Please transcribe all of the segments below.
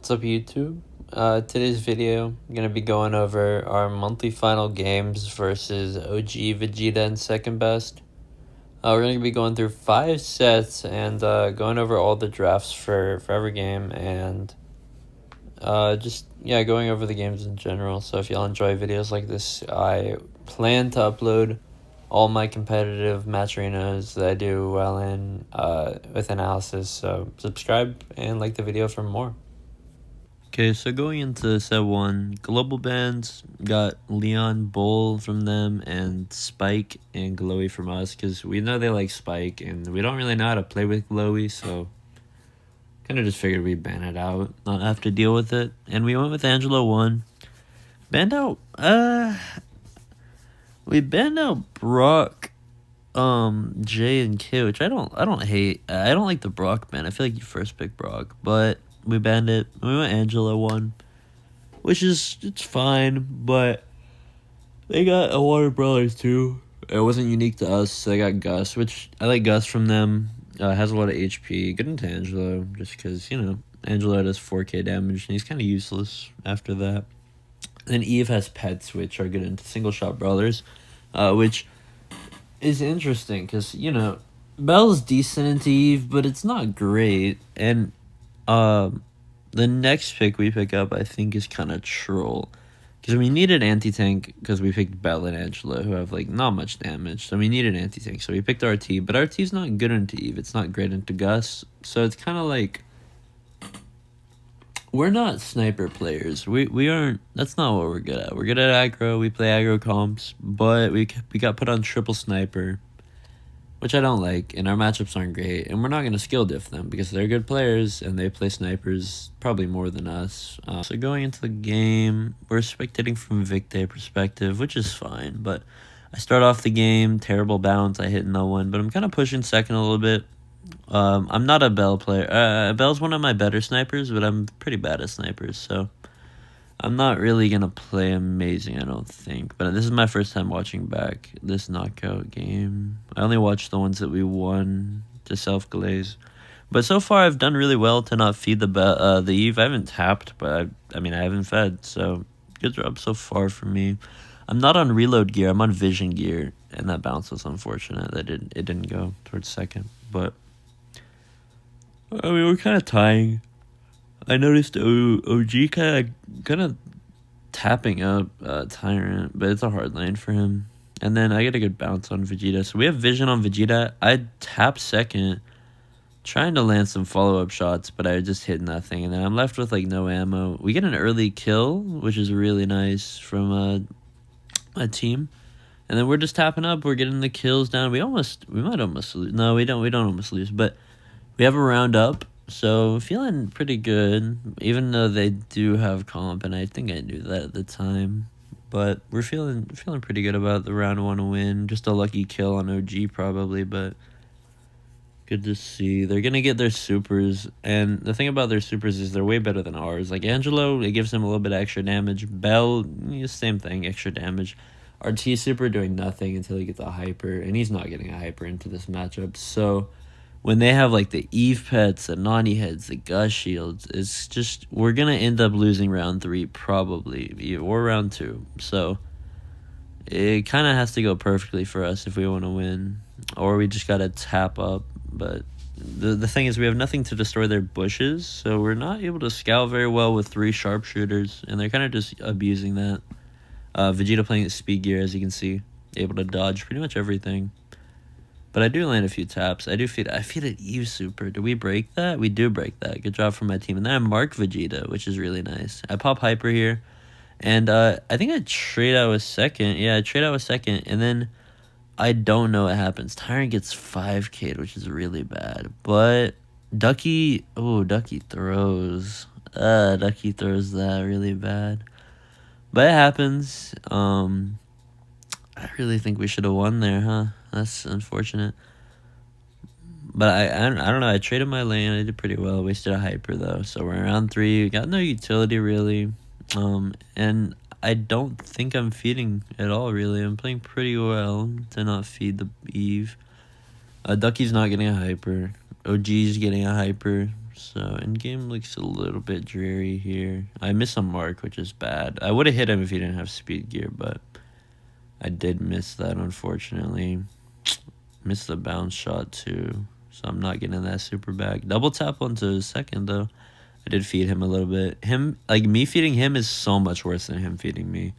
What's up, YouTube? Today's video, I'm going to be going over our monthly final games versus OG, Vegeta, and Secondbest. We're going to be going through 5 sets and going over all the drafts for every game and going over the games in general. So if y'all enjoy videos like this, I plan to upload all my competitive match arenas that I do well in with analysis. So subscribe and like the video for more. Okay, so going into set 1, global bands got Leon Bull from them and Spike and Glowy from us because we know they like Spike and we don't really know how to play with Glowy, so kind of just figured we'd ban it out, not have to deal with it. And we went with Angelo 1. Banned out, we banned out Brock, J and K, which I don't hate. I don't like the Brock ban. I feel like you first pick Brock, but we banned it. We went Angela 1, which is, it's fine, but they got a Water Brothers too. It wasn't unique to us, so they got Gus, which I like Gus from them. Has a lot of HP. Good into Angelo, just because, Angelo does 4k damage, and he's kind of useless after that. Then Eve has pets, which are good into Single Shot Brothers, which is interesting, because, Bell's decent into Eve, but it's not great, and the next pick we pick up, I think, is kind of troll. Because we needed anti-tank because we picked Bell and Angela, who have, not much damage. So we needed anti-tank. So we picked RT, but RT's not good into Eve. It's not great into Gus. So it's kind of like, we're not sniper players. We aren't, that's not what we're good at. We're good at aggro. We play aggro comps, but we got put on triple sniper, which I don't like, and our matchups aren't great, and we're not going to skill diff them because they're good players, and they play snipers probably more than us. So going into the game, we're spectating from Vegeta perspective, which is fine, but I start off the game, terrible bounce, I hit no one, but I'm kind of pushing second a little bit. I'm not a Bell player. Bell's one of my better snipers, but I'm pretty bad at snipers, so I'm not really going to play amazing, I don't think. But this is my first time watching back this knockout game. I only watched the ones that we won to self-glaze. But so far, I've done really well to not feed the Eve. I haven't tapped, but I haven't fed. So good job so far for me. I'm not on reload gear. I'm on vision gear. And that bounce was unfortunate. It didn't go towards second. But, we're kind of tying. I noticed OG kind of tapping up Tyrant, but it's a hard lane for him. And then I get a good bounce on Vegeta. So we have vision on Vegeta. I tap second, trying to land some follow-up shots, but I just hit nothing. And then I'm left with no ammo. We get an early kill, which is really nice from a team. And then we're just tapping up. We're getting the kills down. We might almost lose. No, we don't almost lose, but we have a round up. So, feeling pretty good, even though they do have comp, and I think I knew that at the time. But we're feeling pretty good about the round 1 win. Just a lucky kill on OG probably, but good to see. They're going to get their supers, and the thing about their supers is they're way better than ours. Like Angelo, it gives him a little bit of extra damage. Bell, same thing, extra damage. RT super doing nothing until he gets a hyper, and he's not getting a hyper into this matchup, so when they have the Eve pets, the Nani heads, the Gus shields, it's just, we're going to end up losing round 3 probably, or round 2. So it kind of has to go perfectly for us if we want to win, or we just got to tap up. But the thing is, we have nothing to destroy their bushes, so we're not able to scout very well with 3 sharpshooters, and they're kind of just abusing that. Vegeta playing at speed gear, as you can see, able to dodge pretty much everything. But I do land a few taps. I feed an Eve super. Do we break that? We do break that. Good job from my team. And then I mark Vegeta, which is really nice. I pop hyper here. And I think I trade out a second. Yeah, I trade out a second. And then I don't know what happens. Tyrant gets 5k, which is really bad. But Ducky throws. Ducky throws that really bad. But it happens. I really think we should have won there, huh? That's unfortunate. But I don't know. I traded my lane. I did pretty well. Wasted a hyper, though. So we're around 3. Got no utility, really. And I don't think I'm feeding at all, really. I'm playing pretty well to not feed the Eve. Ducky's not getting a hyper. OG's getting a hyper. So in-game looks a little bit dreary here. I miss a mark, which is bad. I would have hit him if he didn't have speed gear, but I did miss that, unfortunately. Missed the bounce shot, too. So I'm not getting that super back. Double tap onto second, though. I did feed him a little bit. Me feeding him is so much worse than him feeding me.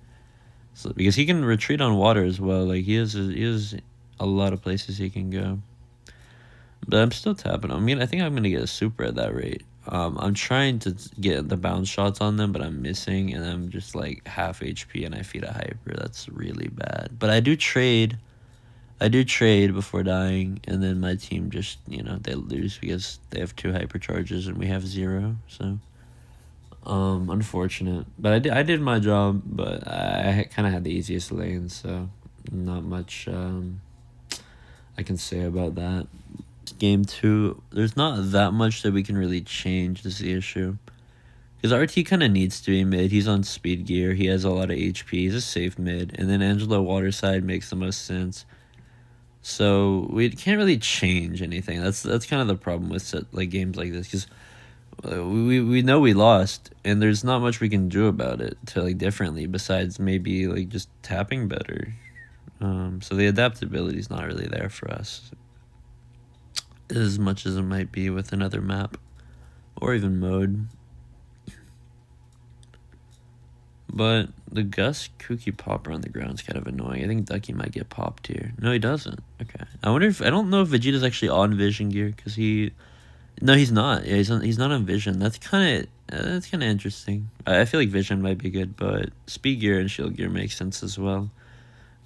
So, because he can retreat on water as well. Like, he has a lot of places he can go. But I'm still tapping. I think I'm going to get a super at that rate. I'm trying to get the bounce shots on them, but I'm missing. And I'm just, like, half HP and I feed a hyper. That's really bad. But I do trade. Before dying. And then my team just, they lose because they have 2 hypercharges and we have 0. So, unfortunate. But I did my job. But I kind of had the easiest lane. So, not much I can say about that. Game 2, there's not that much that we can really change. Is the issue, because RT kind of needs to be mid. He's on speed gear, he has a lot of HP, he's a safe mid, and then Angelo Waterside makes the most sense. So we can't really change anything. That's kind of the problem with games like this, because we know we lost and there's not much we can do about it to differently besides maybe just tapping better. So the adaptability is not really there for us as much as it might be with another map or even mode. But the Gus Kooky popper on the ground is kind of annoying. I think Ducky might get popped here. No, he doesn't. Okay. I don't know if Vegeta's actually on vision gear, because no, he's not. Yeah, he's not on vision. That's kind of interesting. I feel like vision might be good, but speed gear and shield gear makes sense as well.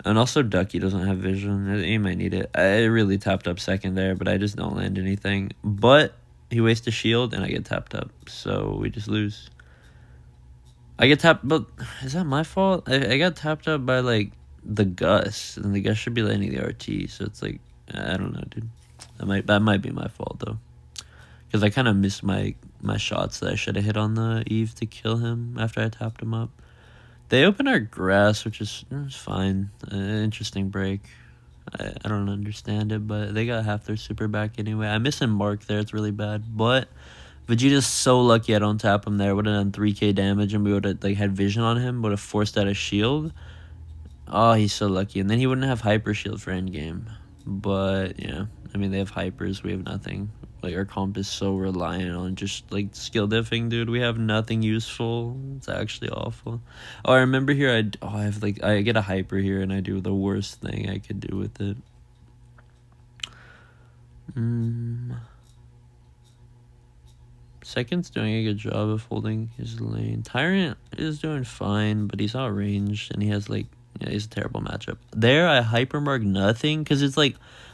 And also Ducky doesn't have vision. He might need it. I really tapped up second there, but I just don't land anything. But he wastes a shield, and I get tapped up. So we just lose. I get tapped, but is that my fault? I got tapped up by, the Gus. And the Gus should be landing the RT. So it's I don't know, dude. That might be my fault, though. Because I kind of missed my shots that I should have hit on the Eve to kill him after I tapped him up. They open our grass, which is fine. Interesting break. I don't understand it, but they got half their super back anyway. I'm missing Mark there. It's really bad. But Vegeta's so lucky I don't tap him there. Would have done 3k damage, and we would have had vision on him. Would have forced out a shield. Oh, he's so lucky. And then he wouldn't have hyper shield for endgame. But, yeah. They have hypers. We have nothing. Our comp is so reliant on just, skill diffing, dude. We have nothing useful. It's actually awful. Oh, I remember here, I get a hyper here, and I do the worst thing I could do with it. Second's doing a good job of holding his lane. Tyrant is doing fine, but he's outranged, and he has, he's a terrible matchup. There, I hypermark nothing, because it's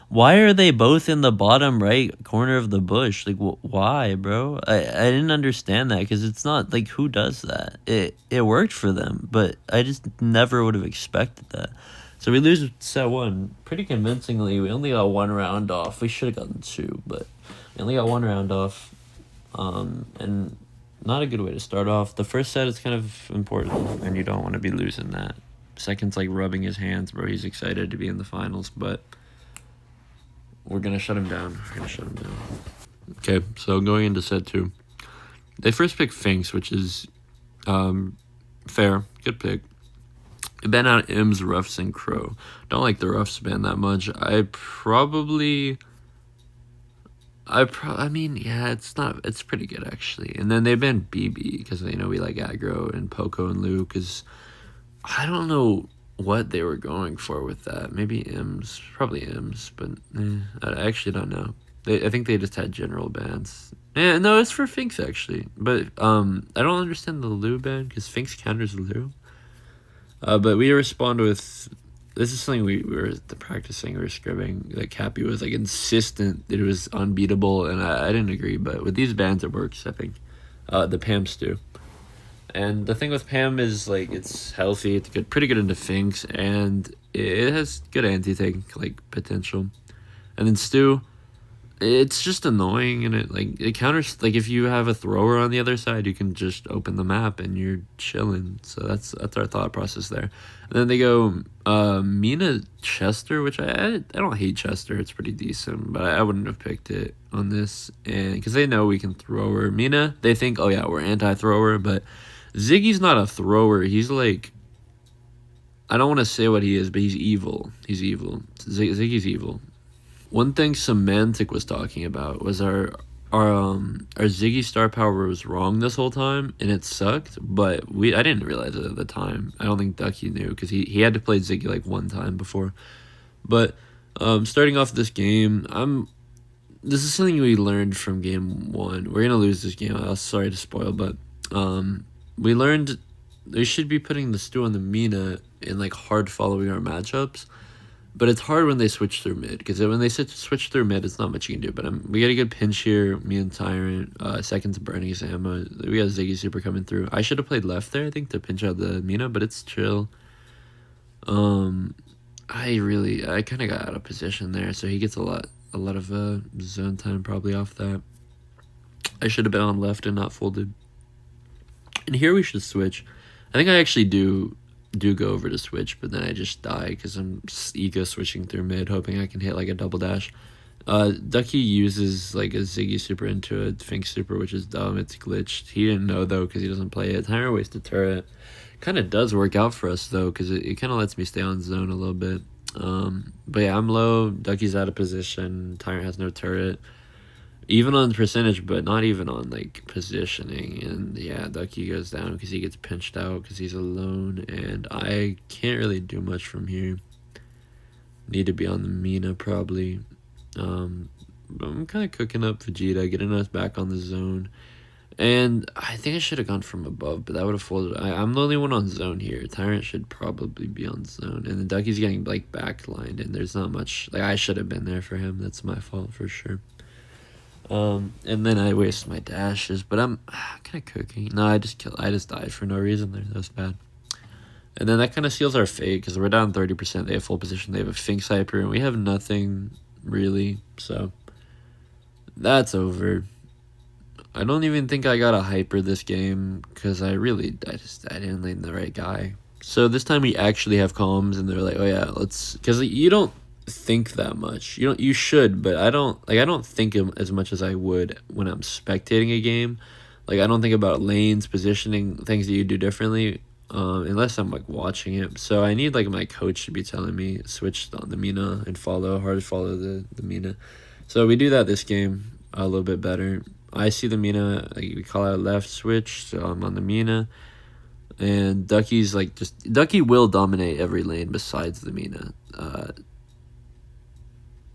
why are they both in the bottom right corner of the bush? Why, bro? I didn't understand that, because it's not, who does that? It worked for them, but I just never would have expected that. So we lose set 1 pretty convincingly. We only got 1 round off. We should have gotten 2, but we only got 1 round off. And not a good way to start off. The first set is kind of important, and you don't want to be losing that. Second's rubbing his hands, bro. He's excited to be in the finals, but we're going to shut him down. Okay, so going into set 2. They first pick Finks, which is fair. Good pick. They ban out Im's, Ruffs, and Crow. Don't like the Ruffs ban that much. Yeah, it's pretty good, actually. And then they banned BB, because they know we like aggro, and Poco and Luke, because I don't know what they were going for with that. Maybe Im's, probably Im's, but I actually don't know. I think they just had general bans. Yeah, no, it's for Finks, actually. But I don't understand the Lu ban, because Finks counters Lu. But we respond with, this is something we were practicing, we were scribbing, that Cappy was insistent that it was unbeatable, and I didn't agree, but with these bans it works, I think. The Pams do. And the thing with Pam is it's healthy, it's pretty good into Finks, and it has good anti-tank potential. And then Stu, It's just annoying, and it counters, like, if you have a thrower on the other side, you can just open the map and you're chilling. So that's our thought process there. And then they go Mina Chester, which I don't hate Chester. It's pretty decent, but I wouldn't have picked it on this, and because they know we can throw her. Mina, they think, oh yeah, we're anti-thrower, but Ziggy's not a thrower. He's like, I don't want to say what he is, but he's evil. He's evil. Ziggy's evil. One thing Semantic was talking about was our Ziggy star power was wrong this whole time, and it sucked. But I didn't realize it at the time. I don't think Ducky knew, because he had to play Ziggy like one time before. But starting off this game, this is something we learned from game one. We're gonna lose this game. I'm sorry to spoil, but we learned they should be putting the stew on the Mina and like hard following our matchups. But it's hard when they switch through mid, because when they switch through mid, it's not much you can do. But we got a good pinch here, me and Tyrant. Second's burning his ammo. We got Ziggy Super coming through. I should have played left there, I think, to pinch out the Mina, but it's chill. I kind of got out of position there, so he gets a lot of zone time probably off that. I should have been on left and not folded. And here we should switch. I think I actually do go over to switch, but then I just die because I'm ego switching through mid, hoping I can hit like a double dash. Ducky uses like a Ziggy Super into a Fink Super, which is dumb. It's glitched. He didn't know though, because he doesn't play it. Tyrant wasted turret. Kind of does work out for us though, because it kind of lets me stay on zone a little bit. But yeah, I'm low. Ducky's out of position. Tyrant has no turret. Even on percentage, but not even on like positioning. And yeah, Ducky goes down because he gets pinched out because he's alone, and I can't really do much from here. Need to be on the Mina probably. But I'm kind of cooking up Vegeta, getting us back on the zone. And I think I should have gone from above, but that would have folded. I'm the only one on zone here. Tyrant should probably be on zone, and the Ducky's getting like backlined, and there's not much. Like, I should have been there for him. That's my fault for sure. And then I waste my dashes, but I'm kind of cooking. No, I just died for no reason there. That was bad. And then that kind of seals our fate, because we're down 30%. They have full position. They have a Finks Hyper, and we have nothing really. So that's over. I don't even think I got a Hyper this game, because I didn't lane the right guy. So this time we actually have comms, and they're like, oh yeah, because you don't think that much. You should, but I don't think as much as I would when I'm spectating a game. Like, I don't think about lanes, positioning, things that you do differently, unless I'm like watching it. So I need like my coach to be telling me switch on the Mina and follow the Mina. So we do that this game a little bit better. I see the Mina, like, we call out left switch, so I'm on the Mina. And Ducky's like, Ducky will dominate every lane besides the Mina.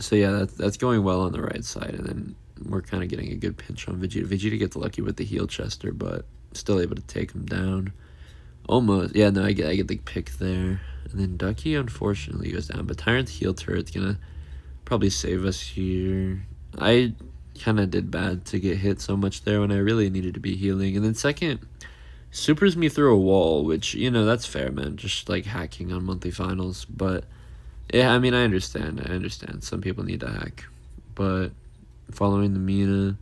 So yeah, that's going well on the right side, and then we're kind of getting a good pinch on Vegeta. Vegeta gets lucky with the heal Chester, but still able to take him down. Almost. Yeah, no, I get the pick there. And then Ducky unfortunately goes down, but Tyrant's heal turret's gonna probably save us here. I kind of did bad to get hit so much there when I really needed to be healing. And then second supers me through a wall, which, that's fair, man. Just like hacking on monthly finals, but yeah, I mean, I understand. Some people need to hack. But following the Mina,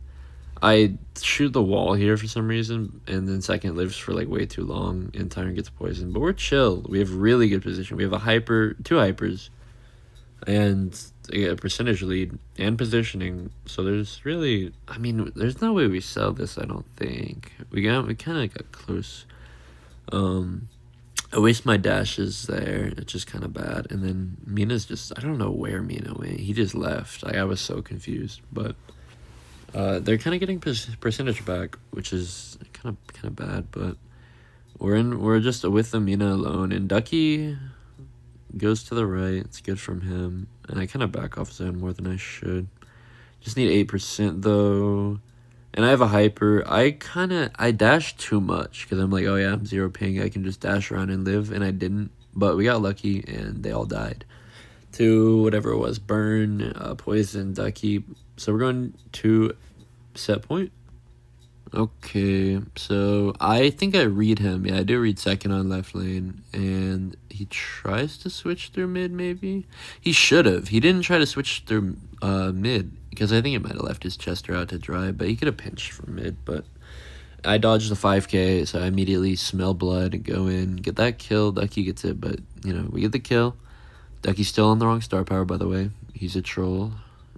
I shoot the wall here for some reason, and then second lives for like way too long, and Tyrant gets poisoned. But we're chill. We have really good position. We have a Hyper, 2 Hypers, and a percentage lead, and positioning. So there's no way we sell this, I don't think. We kind of got close. I waste my dashes there. It's just kind of bad. And then Mina's just, I don't know where Mina went. He just left. I was so confused. But they're kind of getting percentage back, which is kind of bad. But we're just with the Mina alone. And Ducky goes to the right. It's good from him. And I kind of back off zone more than I should. Just need 8% though. And I have a Hyper. I dashed too much, because I'm like, oh yeah, I'm 0 ping. I can just dash around and live, and I didn't. But we got lucky, and they all died. To whatever it was, burn, poison, Ducky. So we're going to set point. Okay, so I think I read him. Yeah, I do read second on left lane, and he tries to switch through mid, maybe? He should have. He didn't try to switch through mid, because I think it might have left his Chester out to dry, but he could have pinched from mid, but I dodged the 5k, so I immediately smell blood and go in, get that kill. Ducky gets it, but, you know, we get the kill. Ducky's still on the wrong star power, by the way. He's a troll.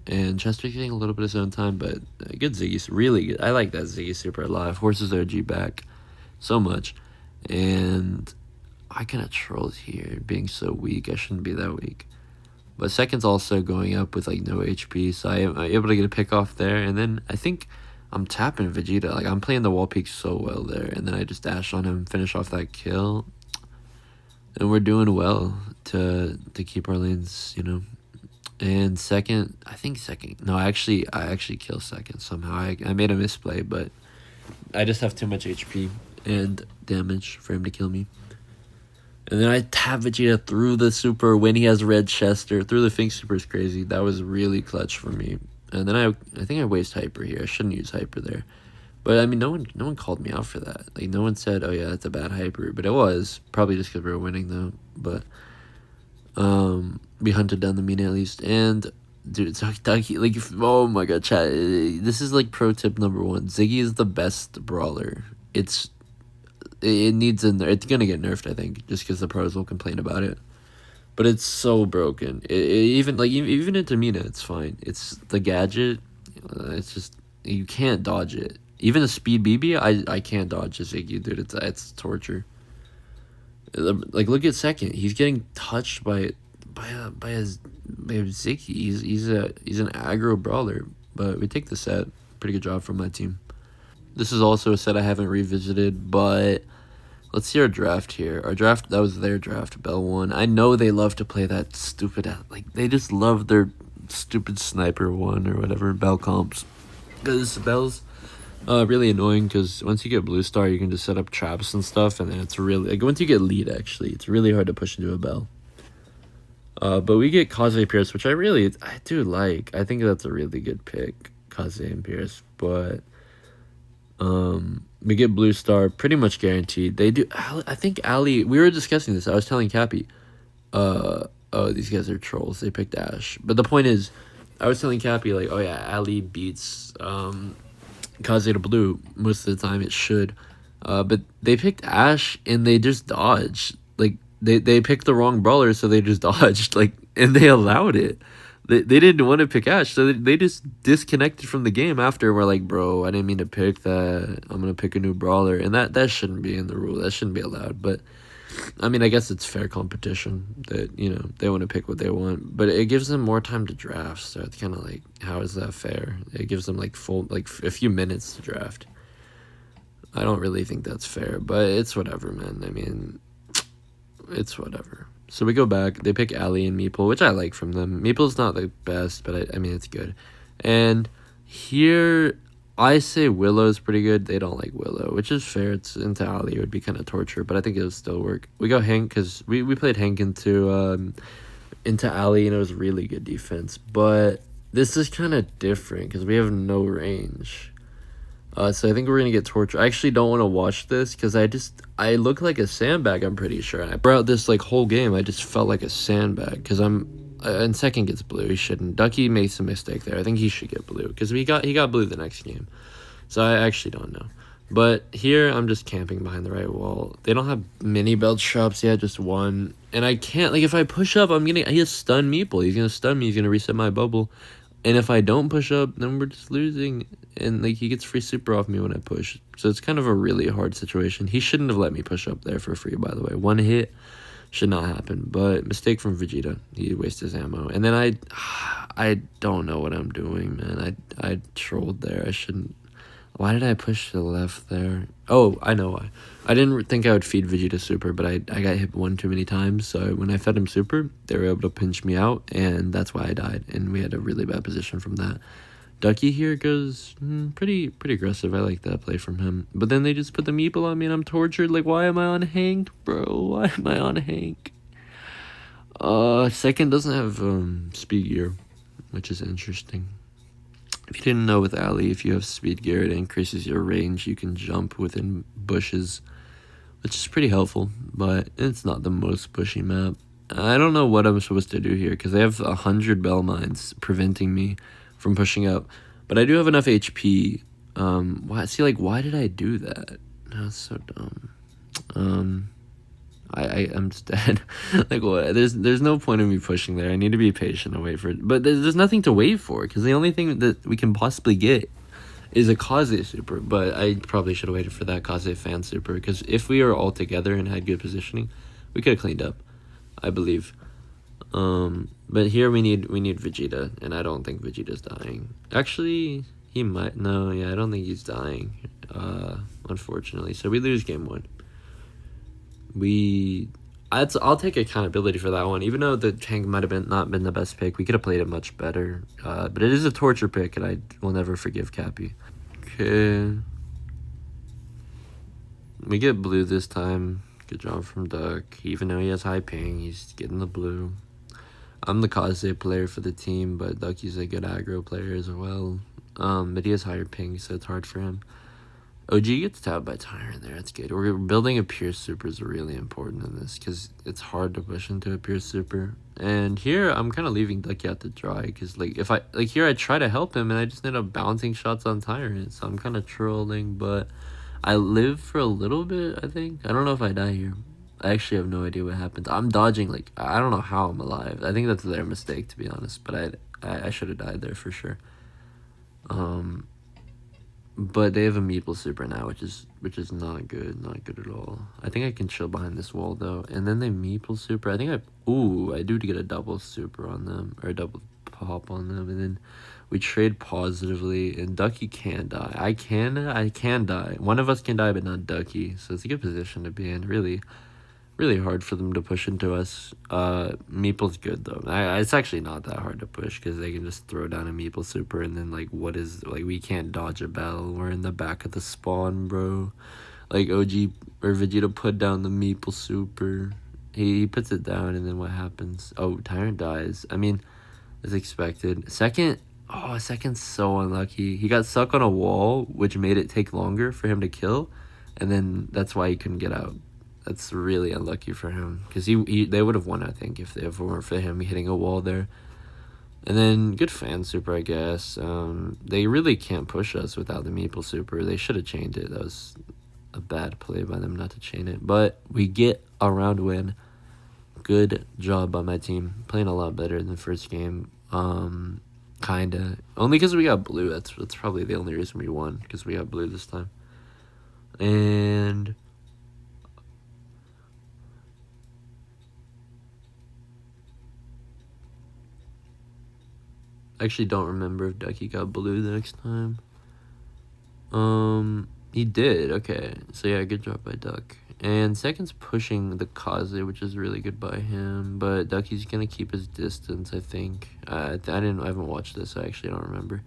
And Chester's getting a little bit of his own time, but good Ziggy. Really good. I like that Ziggy super alive. Horses OG back so much. And I kind of trolled here, being so weak. I shouldn't be that weak. But second's also going up with, like, no HP, so I am able to get a pick off there. And then I think I'm tapping Vegeta. Like, I'm playing the wall peak so well there. And then I just dash on him, finish off that kill. And we're doing well to keep our lanes, you know. And second, I think second. No, I actually kill second somehow. I made a misplay, but I just have too much HP and damage for him to kill me. And then I tap Vegeta through the super when he has red Chester. Through the Fink super is crazy. That was really clutch for me. And then I think I waste hyper here. I shouldn't use hyper there. But I mean, no one called me out for that. Like, no one said, "Oh yeah, that's a bad hyper," but it was probably just because we were winning though. But we hunted down the mean at least. And dude, Ducky, like, oh my god, chat. This is like pro tip number 1. Ziggy is the best brawler. It needs it's gonna get nerfed, I think, just because the pros will complain about it. But it's so broken. Even into Mina, it's fine. It's the gadget. It's just you can't dodge it. Even the speed BB, I can't dodge a Ziggy, dude. It's torture. Like, look at second. He's getting touched by Ziggy. He's an aggro brawler. But we take the set. Pretty good job from my team. This is also a set I haven't revisited, but let's see our draft here. Our draft, that was their draft, Bell 1. I know they love to play that stupid, like, they just love their stupid sniper 1 or whatever, Bell comps. Because Bell's really annoying, because once you get blue star, you can just set up traps and stuff, and then it's really, like, once you get lead, actually, it's really hard to push into a Bell. But we get Kaze Pierce, which I do like. I think that's a really good pick, Kaze and Pierce, but we get blue star pretty much guaranteed. They do. I think Ali. We were discussing this. I was telling Cappy. Oh, these guys are trolls. They picked Ash. But the point is, I was telling Cappy, like, oh yeah, Ali beats Kaze to blue most of the time. It should. But they picked Ash and they just dodged. Like, they picked the wrong brawler, so they just dodged. Like, and they allowed it. They didn't want to pick Ash, so they just disconnected from the game after. We're like, bro, I didn't mean to pick that. I'm going to pick a new brawler. And that shouldn't be in the rule. That shouldn't be allowed. But, I mean, I guess it's fair competition that, you know, they want to pick what they want. But it gives them more time to draft. So it's kind of like, how is that fair? It gives them, like, a few minutes to draft. I don't really think that's fair. But it's whatever, man. I mean, it's whatever. So we go back. They pick Ali and Meeple, which I like from them. Meeple's not the best, but I mean, it's good. And here, I say Willow's pretty good. They don't like Willow, which is fair. It's into Ali. It would be kind of torture, but I think it would still work. We go Hank, because we played Hank into Ali, and it was really good defense. But this is kind of different, because we have no range. So I think we're going to get tortured. I actually don't want to watch this because I look like a sandbag, I'm pretty sure. And throughout this, like, whole game, I just felt like a sandbag because and second gets blue. He shouldn't. Ducky makes a mistake there. I think he should get blue because he got blue the next game. So I actually don't know. But here, I'm just camping behind the right wall. They don't have mini belt shops yet, just one. And I can't, like, if I push up, he has stun Meeple. He's going to stun me. He's going to reset my bubble. And if I don't push up, then we're just losing. And, like, he gets free super off me when I push. So it's kind of a really hard situation. He shouldn't have let me push up there for free, by the way. One hit should not happen. But mistake from Vegeta. He wasted his ammo. And then I don't know what I'm doing, man. I trolled there. I shouldn't. Why did I push to the left there? Oh, I know why. I didn't think I would feed Vegeta super, but I got hit one too many times. So when I fed him super, they were able to pinch me out, and that's why I died. And we had a really bad position from that. Ducky here goes pretty aggressive. I like that play from him. But then they just put the meeple on me, and I'm tortured. Like, why am I on Hank, bro? Why am I on Hank? Second doesn't have speed gear, which is interesting. If you didn't know, with Ali, if you have speed gear, it increases your range. You can jump within bushes, which is pretty helpful, but it's not the most bushy map. I don't know what I'm supposed to do here, because they have 100 bell mines preventing me from pushing up. But I do have enough HP. Why did I do that? That's so dumb. I'm just dead. Like, what? There's no point in me pushing there. I need to be patient and wait for it. But there's nothing to wait for, because the only thing that we can possibly get is a Kaze super. But I probably should have waited for that Kaze fan super, because if we were all together and had good positioning, we could have cleaned up, I believe. But here we need Vegeta, and I don't think Vegeta's dying. Actually, he might. No, yeah, I don't think he's dying. Unfortunately, so we lose game 1. I'll take accountability for that one, even though the tank might have not been the best pick. We could have played it much better. But it is a torture pick, and I will never forgive Cappy. Okay, we get blue this time. Good job from Duck. Even though he has high ping, he's getting the blue. I'm the Kaze player for the team, but Ducky's a good aggro player as well. But he has higher ping, so it's hard for him. OG gets tabbed by Tyrant there. That's good. We're building a Pierce super is really important in this, because it's hard to push into a Pierce super. And here, I'm kind of leaving Ducky out to dry, because here I try to help him, and I just end up bouncing shots on Tyrant. So I'm kind of trolling, but I live for a little bit, I think. I don't know if I die here. I actually have no idea what happens. I'm dodging, I don't know how I'm alive. I think that's their mistake, to be honest. But I should have died there for sure. But they have a Meeple super now, which is not good. Not good at all. I think I can chill behind this wall, though. And then they Meeple super. I do get a double super on them. Or a double pop on them. And then we trade positively. And Ducky can die. I can die. One of us can die, but not Ducky. So it's a good position to be in, really. Really hard for them to push into us. Meeple's good, though. It's actually not that hard to push, because they can just throw down a Meeple super, and then, we can't dodge a bell. We're in the back of the spawn, bro. OG or Vegeta put down the Meeple super. He puts it down, and then what happens? Oh, Tyrant dies. I mean, as expected. Second's so unlucky. He got stuck on a wall, which made it take longer for him to kill, and then that's why he couldn't get out. That's really unlucky for him, because they would have won, I think, if it weren't for him hitting a wall there. And then good fan super, I guess. They really can't push us without the Meeple super. They should have chained it. That was a bad play by them not to chain it. But we get a round win. Good job by my team. Playing a lot better than the first game. Kinda. Only because we got blue. That's probably the only reason we won, because we got blue this time. And I actually don't remember if Ducky got blue the next time. He did. Okay. So yeah, good job by Duck. And second's pushing the Kaze, which is really good by him. But Ducky's gonna keep his distance, I think. I haven't watched this, so I actually don't remember.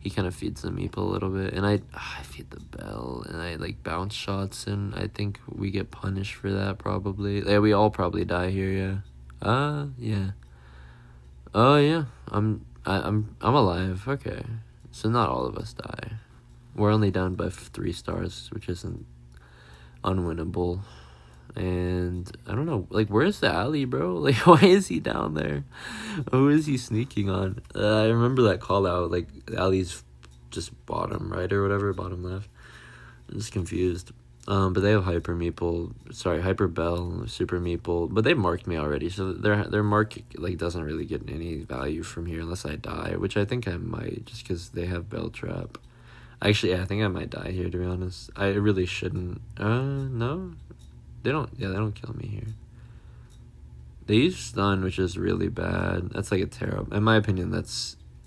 He kind of feeds the Meeple a little bit, and I feed the bell, and I bounce shots, and I think we get punished for that probably. Yeah, we all probably die here. Yeah. Yeah. Oh yeah. I'm alive. Okay, so not all of us die. We're only down by 3 stars, which isn't unwinnable. And I don't know, where's the alley, bro? Why is he down there? Who is he sneaking on? I remember that call out, alley's just bottom right or whatever, bottom left. I'm just confused. But they have Hyper Bell, Super Meeple, but they marked me already, so their mark doesn't really get any value from here unless I die, which I think I might, just because they have Bell Trap. Actually, yeah, I think I might die here, to be honest. I really shouldn't. No, they don't. Yeah, they don't kill me here. They use stun, which is really bad. That's a terrible. In my opinion,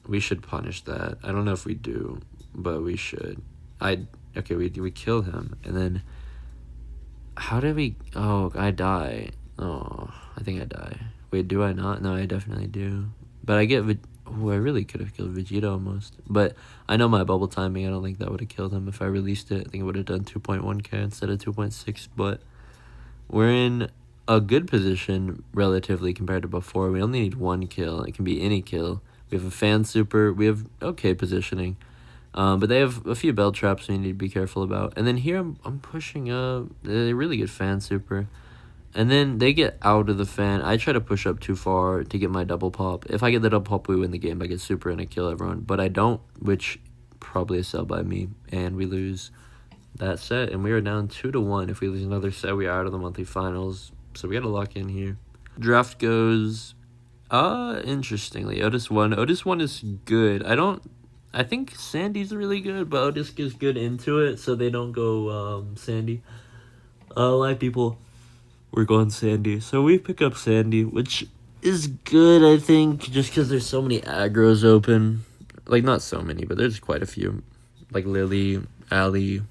we should punish that. I don't know if we do, but we should. Okay, we kill him, and then how did we? Oh, I die. Oh, I think I die. Wait, do I not? No, I definitely do. But I get. Oh, I really could have killed Vegeta almost. But I know my bubble timing. I don't think that would have killed him if I released it. I think it would have done 2.1k instead of 2.6. But we're in a good position relatively compared to before. We only need 1 kill. It can be any kill. We have a fan super. We have okay positioning. But they have a few bell traps we need to be careful about. And then here I'm pushing up a really good fan super. And then they get out of the fan. I try to push up too far to get my double pop. If I get the double pop, we win the game. I get super and I kill everyone. But I don't, which probably a sell by me. And we lose that set. And we are down 2-1. If we lose another set, we are out of the monthly finals. So we got to lock in here. Draft goes, interestingly, Otis 1. Otis 1 is good. I think Sandy's really good, but Otis gets good into it, so they don't go Sandy. A lot of people were going Sandy, so we pick up Sandy, which is good, I think, just because there's so many aggros open. Like, not so many, but there's quite a few. Like Lily, Allie,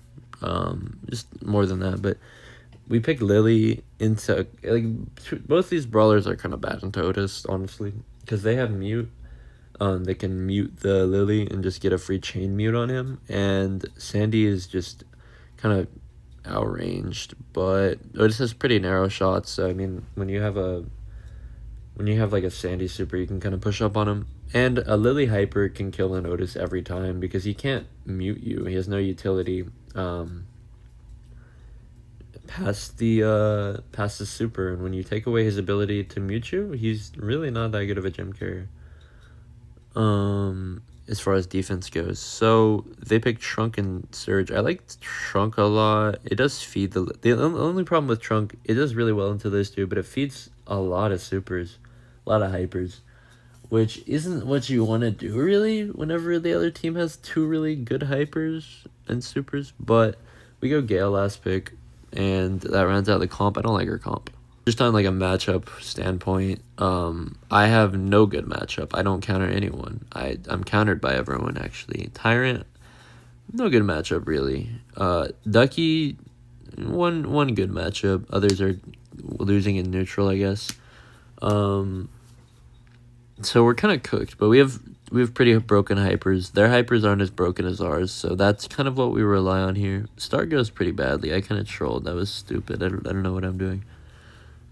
just more than that, but we picked Lily into, like, both these brawlers are kind of bad into Otis, honestly, because they have mute. They can mute the Lily and just get a free chain mute on him, and Sandy is just kind of outranged, but Otis has pretty narrow shots, so I mean, when you have like a Sandy super, you can kind of push up on him, and a Lily hyper can kill an Otis every time because he can't mute you. He has no utility past the super, and when you take away his ability to mute you, he's really not that good of a gem carrier as far as defense goes. So they picked Trunk and Surge. I like Trunk a lot. It does feed the only problem with Trunk, it does really well into those two, but it feeds a lot of supers, a lot of hypers, which isn't what you want to do really whenever the other team has two really good hypers and supers. But we go Gale last pick, and that rounds out the comp. I don't like her comp. Just on like a matchup standpoint, I have no good matchup. I don't counter anyone. I'm countered by everyone, actually. Tyrant, no good matchup really. Ducky, one good matchup. Others are losing in neutral, I guess. So we're kind of cooked, but we have pretty broken hypers. Their hypers aren't as broken as ours, so that's kind of what we rely on here. Start goes pretty badly. I kind of trolled. That was stupid. I don't know what I'm doing.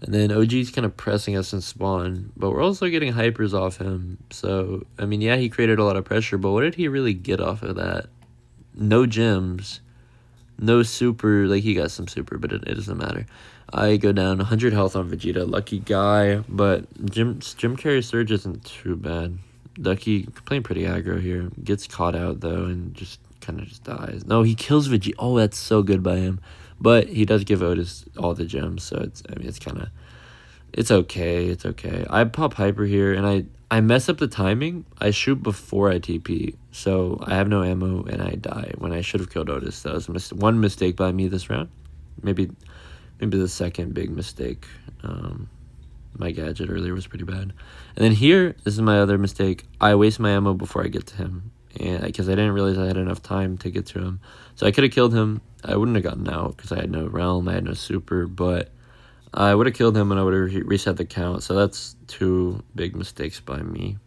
And then OG's kind of pressing us in spawn, but we're also getting hypers off him. So, I mean, yeah, he created a lot of pressure, but what did he really get off of that? No gems, no super. Like, he got some super, but it doesn't matter. I go down 100 health on Vegeta. Lucky guy, but Gym Carry Surge isn't too bad. Ducky playing pretty aggro here. Gets caught out, though, and just kind of just dies. No, he kills Vegeta. Oh, that's so good by him. But he does give Otis all the gems, so it's okay. It's okay. I pop Hyper here, and I mess up the timing. I shoot before I TP, so I have no ammo, and I die when I should have killed Otis. That was one mistake by me this round. Maybe the second big mistake. My gadget earlier was pretty bad. And then here, this is my other mistake. I waste my ammo before I get to him, and because I didn't realize I had enough time to get to him. So I could have killed him. I wouldn't have gotten out because I had no realm, I had no super, but I would have killed him and I would have reset the count. So that's two big mistakes by me.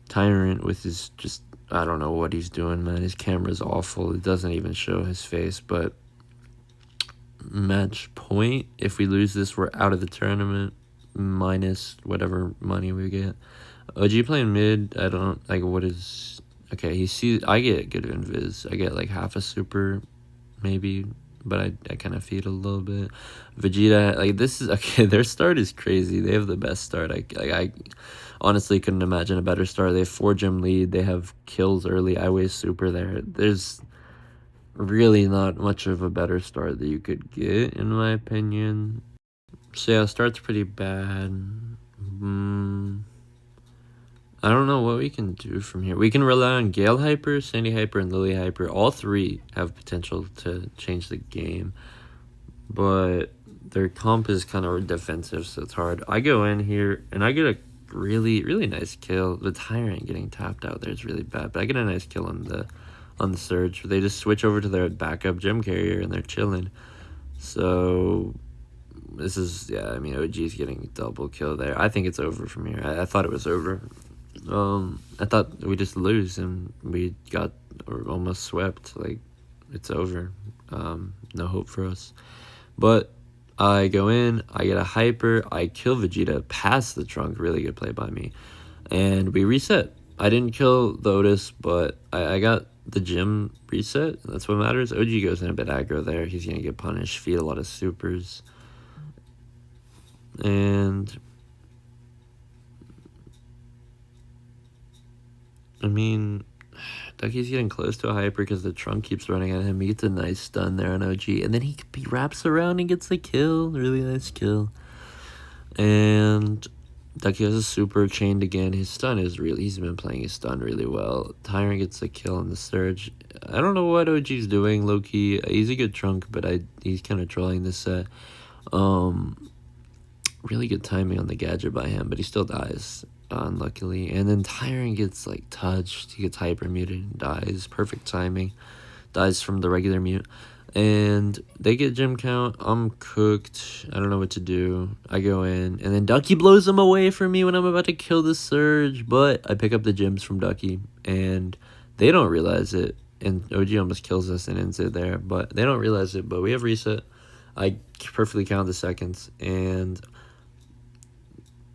Tyrant with his just, I don't know what he's doing, man. His camera's awful. It doesn't even show his face, but match point. If we lose this, we're out of the tournament, minus whatever money we get. OG playing mid, I don't, like, what is... Okay, he sees... I get good invis. I get, like, half a super, maybe, but I kind of feed a little bit. Vegeta, like, this is... Okay, their start is crazy. They have the best start. I honestly couldn't imagine a better start. They have 4-gem lead. They have kills early. I waste super there. There's really not much of a better start that you could get, in my opinion. So, yeah, start's pretty bad. I don't know what we can do from here. We can rely on Gale Hyper, Sandy Hyper, and Lily Hyper. All three have potential to change the game, but their comp is kind of defensive, so it's hard. I go in here, and I get a really, really nice kill. The Tyrant getting tapped out there is really bad, but I get a nice kill on the Surge. They just switch over to their backup gem carrier, and they're chilling. So... this is, yeah, I mean, OG's getting double kill there. I think it's over from here. I thought it was over. I thought we just lose and we got almost swept. Like, it's over. No hope for us. But I go in, I get a hyper, I kill Vegeta past the Trunk. Really good play by me. And we reset. I didn't kill the Otis, but I got the gym reset. That's what matters. OG goes in a bit aggro there. He's going to get punished, feed a lot of supers. And I mean, Ducky's getting close to a hyper because the trunk keeps running at him. He gets a nice stun there on OG. And then he wraps around and gets the kill. Really nice kill. And Ducky has a super chained again. His stun is really... He's been playing his stun really well. Tyrant gets the kill on the Surge. I don't know what OG's doing, low-key. He's a good trunk, but he's kind of trolling this set. Really good timing on the gadget by him, but he still dies, unluckily. And then Tyrant gets, like, touched. He gets hyper muted and dies. Perfect timing. Dies from the regular mute. And they get gym count. I'm cooked. I don't know what to do. I go in. And then Ducky blows them away from me when I'm about to kill the Surge. But I pick up the gems from Ducky. And they don't realize it. And OG almost kills us and ends it there. But they don't realize it. But we have reset. I perfectly count the seconds. And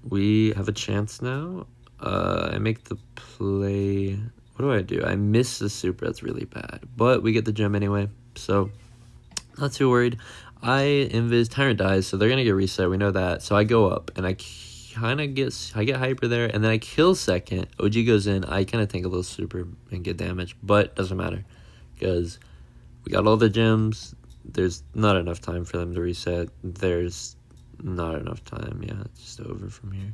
we have a chance now. I make the play. What do? I miss the super. That's really bad. But we get the gem anyway. So... not too worried. I invis Tyrant dies, so they're gonna get reset. We know that. So I go up and I get hyper there, and then I kill second. OG goes in. I kind of tank a little super and get damage, but doesn't matter because we got all the gems. There's not enough time for them to reset. There's not enough time. Yeah, it's just over from here.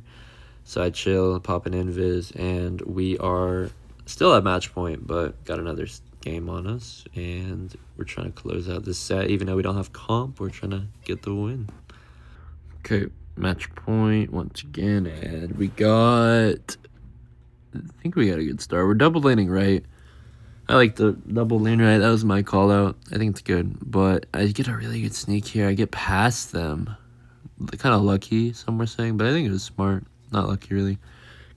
So I chill, pop an invis, and we are still at match point, but got another game on us, and we're trying to close out this set. Even though we don't have comp, we're trying to get the win. Okay, match point once again, and we got... I think we got a good start. We're double laning right. I like the double lane right. That was my call out. I think it's good, but I get a really good sneak here. I get past them. Kind of lucky, some were saying, but I think it was smart. Not lucky, really.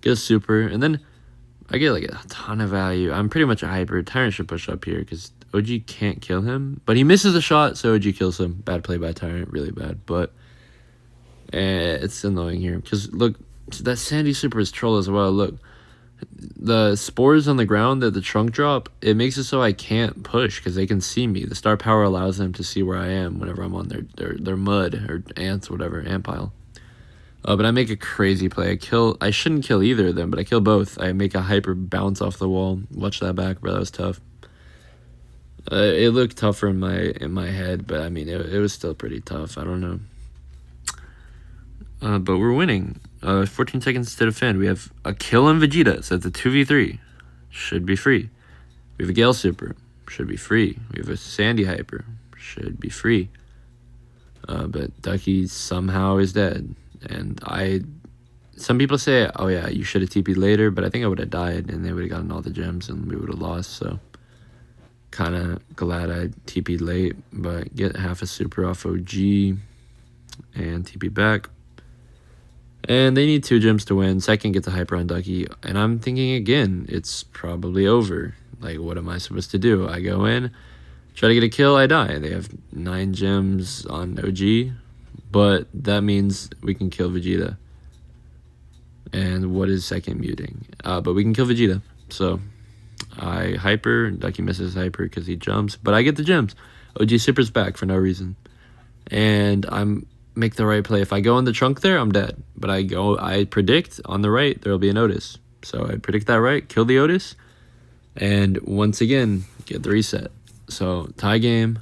Get a super, and then I get like a ton of value. I'm pretty much a hyper. Tyrant should push up here because OG can't kill him. But he misses a shot, so OG kills him. Bad play by Tyrant. Really bad. But it's annoying here. Because, look, that Sandy super is troll as well. Look, the spores on the ground that the trunk drop, it makes it so I can't push because they can see me. The star power allows them to see where I am whenever I'm on their mud or ants, whatever, ant pile. But I make a crazy play. I shouldn't kill either of them, but I kill both. I make a hyper bounce off the wall. Watch that back, bro. That was tough. It looked tougher in my head, but I mean, it was still pretty tough. I don't know. But we're winning. 14 seconds to defend. We have a kill on Vegeta, so it's a 2v3. Should be free. We have a Gale super. Should be free. We have a Sandy hyper. Should be free. But Ducky somehow is dead. And some people say, oh yeah, you should have TP'd later, but I think I would have died and they would have gotten all the gems and we would have lost. So kind of glad I TP'd late, but get half a super off OG and TP back. And they need 2 gems to win. Second gets a hyper on Ducky. And I'm thinking again, it's probably over. Like, what am I supposed to do? I go in, try to get a kill, I die. They have 9 gems on OG. But that means we can kill Vegeta. And what is second muting? But we can kill Vegeta. So I hyper. Ducky misses hyper because he jumps. But I get the gems. OG Super's back for no reason. And I'm make the right play. If I go in the trunk there, I'm dead. But I predict on the right, there will be an Otis. So I predict that right, kill the Otis. And once again, get the reset. So tie game.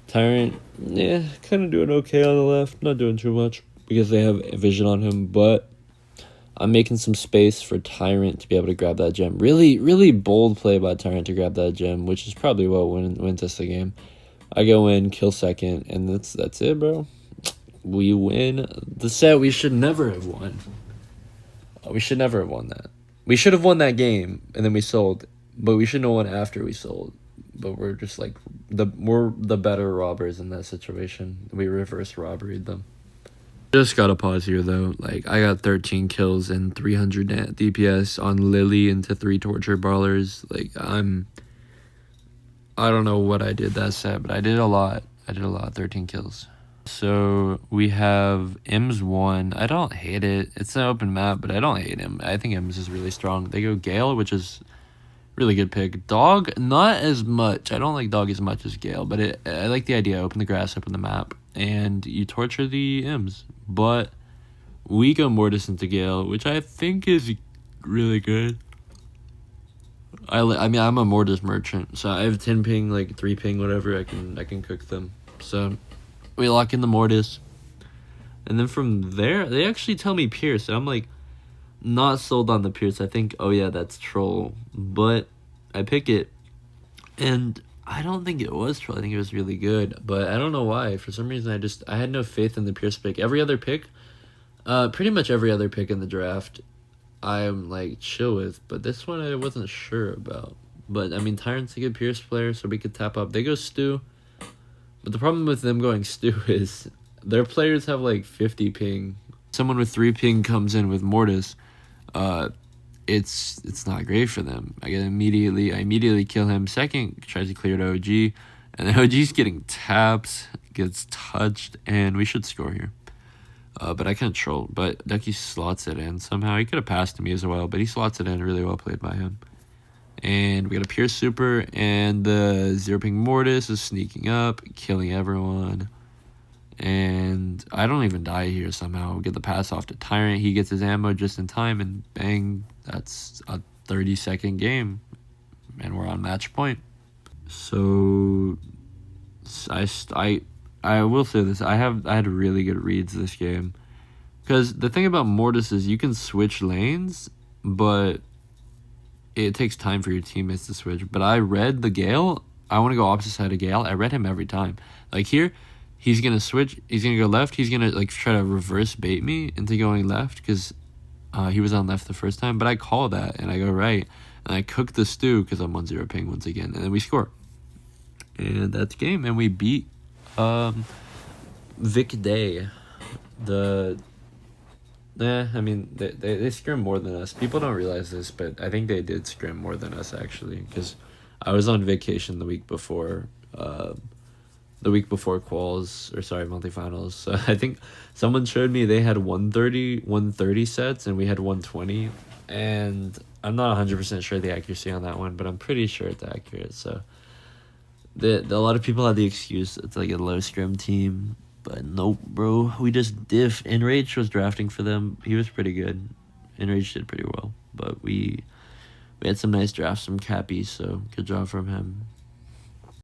Tyrant, yeah, kind of doing okay on the left. Not doing too much because they have vision on him. But I'm making some space for Tyrant to be able to grab that gem. Really, really bold play by Tyrant to grab that gem, which is probably what wins us the game. I go in, kill second, and that's it, bro. We win the set. We should never have won. We should never have won that. We should have won that game, and then we sold. But we shouldn't have won after we sold. But we're just like we're the better robbers in that situation. We reverse robberied them. Just gotta pause here though. Like, I got 13 kills and 300 DPS on Lily into 3 torture brawlers. Like, I don't know what I did that set, but I did a lot. 13 kills. So we have M's 1. I don't hate it. It's an open map, but I don't hate him. I think M's is really strong. They go Gale, which is Really good pick. Dog, not as much. I don't like Dog as much as Gale, but I like the idea. Open the grass, open the map, and you torture the Imps. But we go Mortis into Gale, which I think is really good. I mean, I'm a Mortis merchant, so I have 10 ping, like 3 ping, whatever. I can cook them. So we lock in the Mortis, and then from there, they actually tell me Pierce. And I'm like, not sold on the Pierce. I think, oh yeah, that's troll, but I pick it, and I don't think it was troll. I think it was really good, but I don't know why. For some reason, I had no faith in the Pierce pick. Every other pick, pretty much every other pick in the draft, I'm like chill with, but this one I wasn't sure about. But I mean, Tyrant's a good Pierce player, so we could tap up. They go Stu, but the problem with them going Stu is their players have like 50 ping. Someone with 3 ping comes in with Mortis. It's not great for them. I immediately kill him. Second, tries to clear to OG, and then OG's getting taps, gets touched, and we should score here. But I can't troll. But Ducky slots it in somehow. He could have passed to me as well, but he slots it in. Really well played by him. And we got a Pierce Super, and the 0 ping Mortis is sneaking up, killing everyone. And I don't even die here somehow. Get the pass off to Tyrant. He gets his ammo just in time, and bang, that's a 30-second game. And we're on match point. So I will say this. I had really good reads this game. Because the thing about Mortis is you can switch lanes, but it takes time for your teammates to switch. But I read the Gale. I want to go opposite side of Gale. I read him every time. Like here, he's going to switch. He's going to go left. He's going to like try to reverse bait me into going left because he was on left the first time. But I call that and I go right. And I cook the stew because I'm 1-0 ping once again. And then we score. And that's game. And we beat Vic Day. I mean, they scrim more than us. People don't realize this, but I think they did scrim more than us, actually, because I was on vacation the week before quals, or sorry, monthly finals. So I think someone showed me they had 130 sets, and we had 120, and I'm not 100% sure the accuracy on that one, but I'm pretty sure it's accurate, so a lot of people have the excuse it's like a low scrim team. But nope, bro. We just diff. Enrage was drafting for them. He was pretty good. Enrage did pretty well. But we had some nice drafts from Cappy, so good job from him.